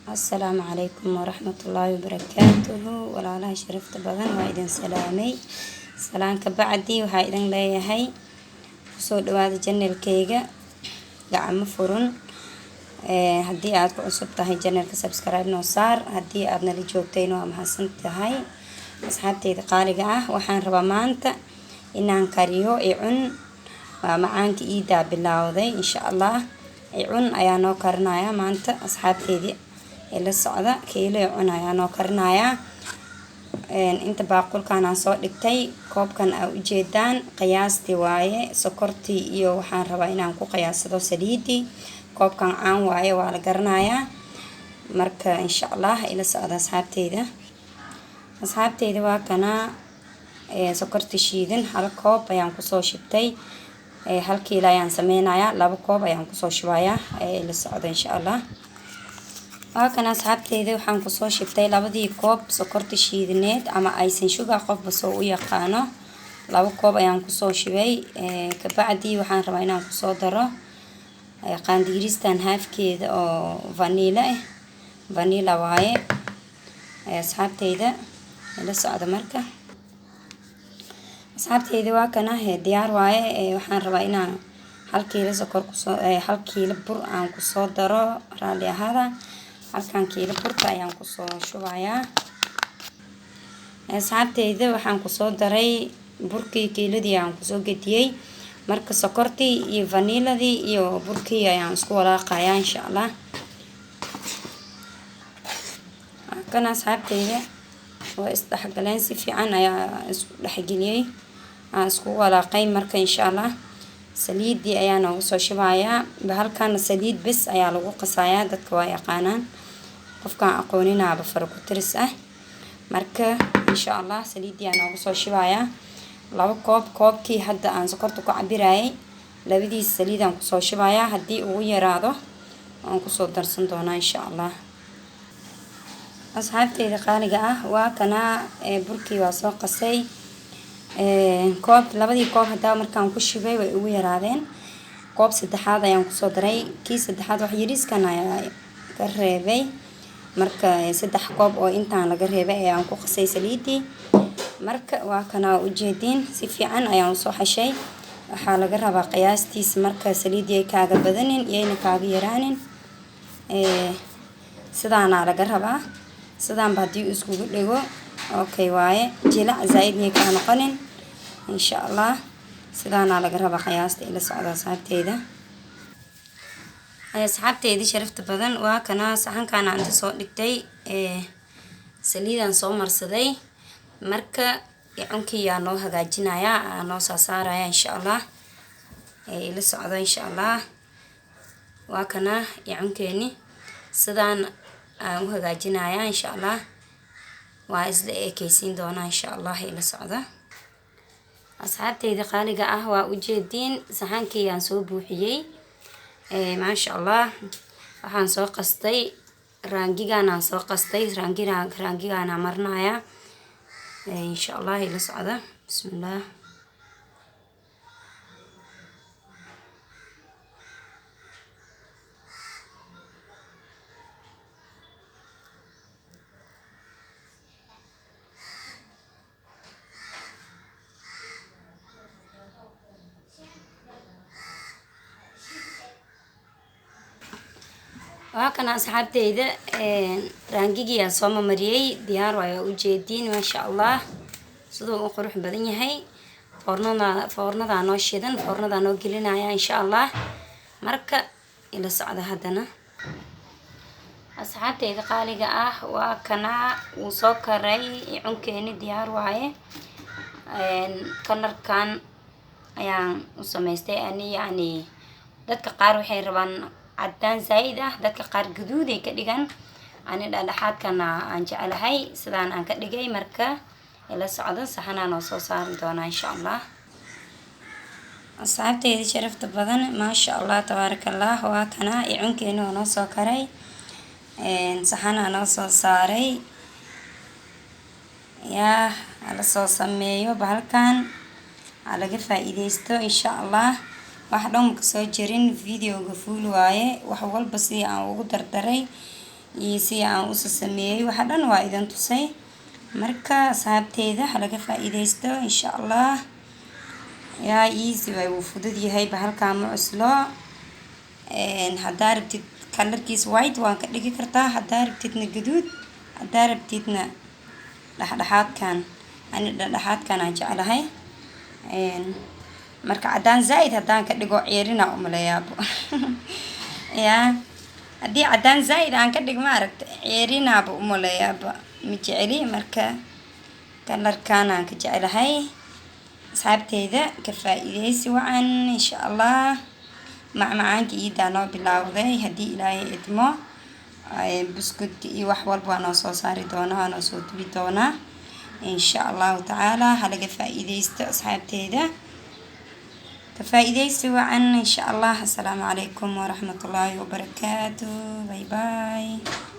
السلام عليكم ورحمة الله وبركاته. walaalaha sharafta badan waa idin salaamay salaanka bacdi waxaa idin leeyahay kusoo dhawaada channelkayga gacmo furan. Haddii aad ku cusub tahay channelka subscribe noo saar, haddii aad nala joogtayna waa mahadsan tahay. asxaabtayda qaaliga ah, waxaan rabaa maanta inaan kariyo icun. waa macaanka iidaa bilowday insha Allah. icun ayaa noo karinayaa maanta asxaabtayda ila socda. kiilo icun ayaa noo karinayaa. inta baaqulkan aan soo dhigtay koobkan aa ujeedaan qiyaastii waaye. sokortii iyo waxaan rabaa inaan ku qiyaasado saliidii. koobkan caan waaye, waa la garanayaa. marka insha Allah ila socda asxaabtayda. waa kana sokorti shiidan hal koob ayaan kusoo shibtay. hal kiilo ayaan sameynayaa, 2 koob ayaan kusoo shubayaa. ila socda insha Allah. waa kana asxaabtayda waxaan kusoo shibtay 2 koob sokorti shiidaneed ama aysan sugar qofba soo u yaqaano. 2 koob ayaan kusoo shibay. kabacdi waxaan rabaa inaan kusoo daro qaandiiristan haafkeeda oo vanilla waaye. asxaabtayda ila socda marka. asxaabtayda waa kana diyaar waaye. waxaan rabaa inaan 1 kiilo sokor kusoo 1 kiilo bur aan kusoo daro. raali ahaada, 1 kiilo burka ayaan kusoo shubayaa. asxaabtayda waxaan kusoo daray burkii kiiladii aan kusoo gediyay. marka sokortii iyo vanilladii iyo burkii ayaan isku walaaqayaa insha Allah. kana asxaabtayda waa isdhexgaleen, si fiican ayaa isku dhexgeliyay, aan isku walaaqay. marka insha Allah saliidii ayaan ugu soo shubayaa. bahalkan saliid bes ayaa lagu qasayaa, dadka waa yaqaanaan. qofkaan aqooninaaba faro ku tiris ah. marka insha Allah saliidii ayaan ugu soo shubayaa. 2 koob koobkii hadda aan sokorta ku cabirayay labadiis saliid aan kusoo shubayaa. haddii ugu yaraado aan kusoo darsan doonaa insha Allah. asxaabtayda qaaliga ah, waa kana burkii waa soo qasay. koob 2 koob hadda markaan ku shubay way ugu yaraadeen. koob saddexaad ayaan kusoo daray. kii saddexaad wax yariiskan ayaa ka reebay. marka 3 koob oo intaan laga reebay ayaan ku qasay saliidii. marka waa kana ujeedin si fiican ayaan soo xashay. waxaa laga rabaa qiyaastiisa marka saliidii ay kaaga badanin iyayna kaaga yaraanin. sidaana laga rabaa. sidaan ba hadii iskugu dhigo okay waaye. jilac zaid ka noqonin insha Allah. sidaana laga rabaa qiyaasta ila socda asxaabtayda. asxaabtayda sharafta badan, waa kana saxankan aan soo dhigtay saliidan soo marsaday. marka icunkii yaa noo hagaajinayaa, noo saaraya insha Allah. ila socda insha Allah. waa kana icunkeeni sidaan aan u hagaajinayaa insha Allah. waa isla ekeysiin doonaa insha Allah. ila socda asxaabtayda qaaliga ah, waa ujeedin saxankii aan soo buuxiyay. maasha Allah. waxaan soo qastay raangigan aan soo qastay. raangigan aan marnaaya insha Allah. ila socda. bismillah. waa kana asxaabtayda raangigii aan soo mariyay diyaar waaye. ujeedin maasha Allah sidoo uu qurux badan yahay. foornada noo shidan, foornada noo gelinaya insha Allah. marka ila socda haddana. asxaabtayda qaaliga ah, waa kana uu soo karay icunkeeni diyaar waaye. kalarkan ayaan u samaystay ani yani dadka qaar waxay rabaan cadaan zaid ah, dadka qaar gaduud ay ka dhigan. ani dhexdhexaadkana aan jecelahay, sidaan aan ka dhigay. marka ila socda saxanaan oo soo saari doonaa insha Allah. asxaabtayda sharafta badan, maasha Allah tabaarakallah. waa kana icunkeeni oo noo soo karay. saxanaan oo soo saaray. yaa la soo sameeyo bahalkan laga faa'iideysto insha Allah. wax dhan ka soo jirin videoga fuul waaye. wax walba si aan ugu dardaray iyo si aan u sameeyay waxa dhan waa idin tusay. marka asxaabteyda ha laga faa'iideysto insha Allah. yaa easy way u fudud yahay bahalkan ma cuslo. haddaa rabtid kalarkiisa white waan ka dhigi kartaa, haddaa rabtidna gaduud, haddaa rabtidna dhexdhexaadkan. ani dhexdhexaadkan aan jeclahay. marka cadaan zaid haddaan ka dhigo ceerina umaleeyaabo. yaa haddii cadaan zaid aan ka dhigo ma aragta ceerinaaba umaleeyaaba ma jeceli. marka kalarkan aan ka jeclahay. asxaabteyda ka faa'iideysi wacan insha Allah. macmacaanka iidaa noo bilaawday haddii ilaahay idmo. buskudka iyo wax walba noo soo saari doonaa, noo soo dubi doonaa insha Allah tacaala. ha laga faa'iideysto asxaabteyda, ka faa'iideysi wacan insha Allah. assalaamu calaykum waraxmatullaahi wabarakaatuh. bye bye.